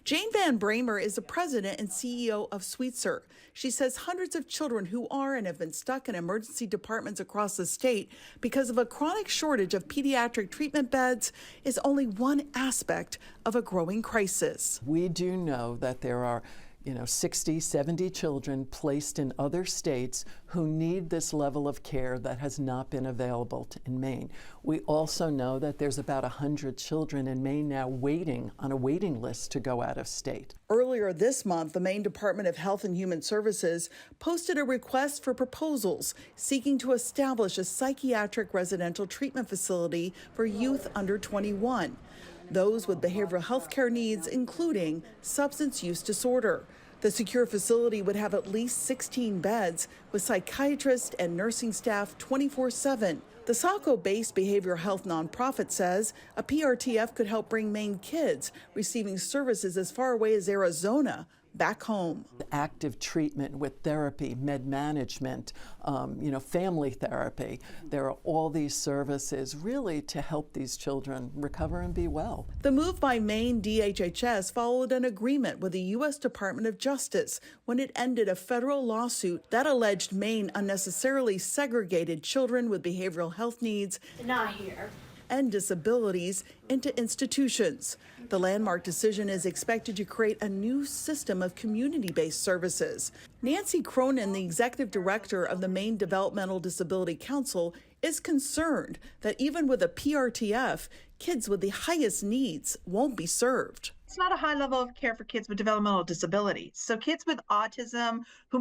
Jane Van Bramer is the president and CEO of Sweetser. She says hundreds of children who are and have been stuck in emergency departments across the state because of a chronic shortage of pediatric treatment beds is only one aspect of a growing crisis. We do know that there are 60, 70 children placed in other states who need this level of care that has not been available in Maine. We also know that there's about 100 children in Maine now waiting on a waiting list to go out of state. Earlier this month, the Maine Department of Health and Human Services posted a request for proposals seeking to establish a psychiatric residential treatment facility for youth under 21. Those with behavioral health care needs, including substance use disorder. The secure facility would have at least 16 beds with psychiatrists and nursing staff 24/7. The Saco-based behavioral health nonprofit says a PRTF could help bring Maine kids receiving services as far away as Arizona back home. Active treatment with therapy, med management, family therapy. There are all these services really to help these children recover and be well. The move by Maine DHHS followed an agreement with the U.S. Department of Justice when it ended a federal lawsuit that alleged Maine unnecessarily segregated children with behavioral health needs and disabilities into institutions. The landmark decision is expected to create a new system of community-based services. Nancy Cronin, the executive director of the Maine Developmental Disability Council, is concerned that even with a PRTF, kids with the highest needs won't be served. It's not a high level of care for kids with developmental disabilities. So kids with autism who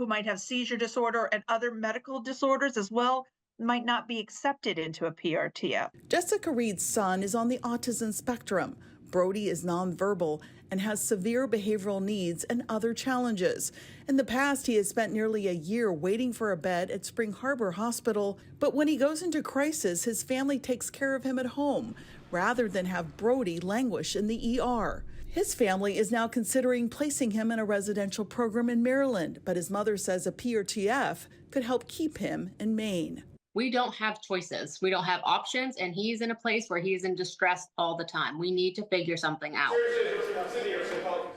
might have seizure disorder and other medical disorders as well might not be accepted into a PRTF. Jessica Reed's son is on the autism spectrum. Brody is nonverbal and has severe behavioral needs and other challenges. In the past, he has spent nearly a year waiting for a bed at Spring Harbor Hospital, but when he goes into crisis, his family takes care of him at home rather than have Brody languish in the ER. His family is now considering placing him in a residential program in Maryland, but his mother says a PRTF could help keep him in Maine. We don't have choices. We don't have options, and he's in a place where he's in distress all the time. We need to figure something out.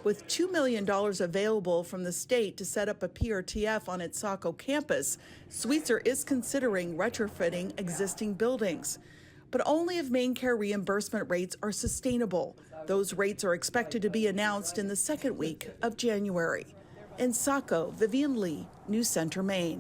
With $2 million available from the state to set up a PRTF on its Saco campus, Sweetser is considering retrofitting existing buildings. But only if Maine Care reimbursement rates are sustainable. Those rates are expected to be announced in the second week of January. In Saco, Vivian Lee, News Center, Maine.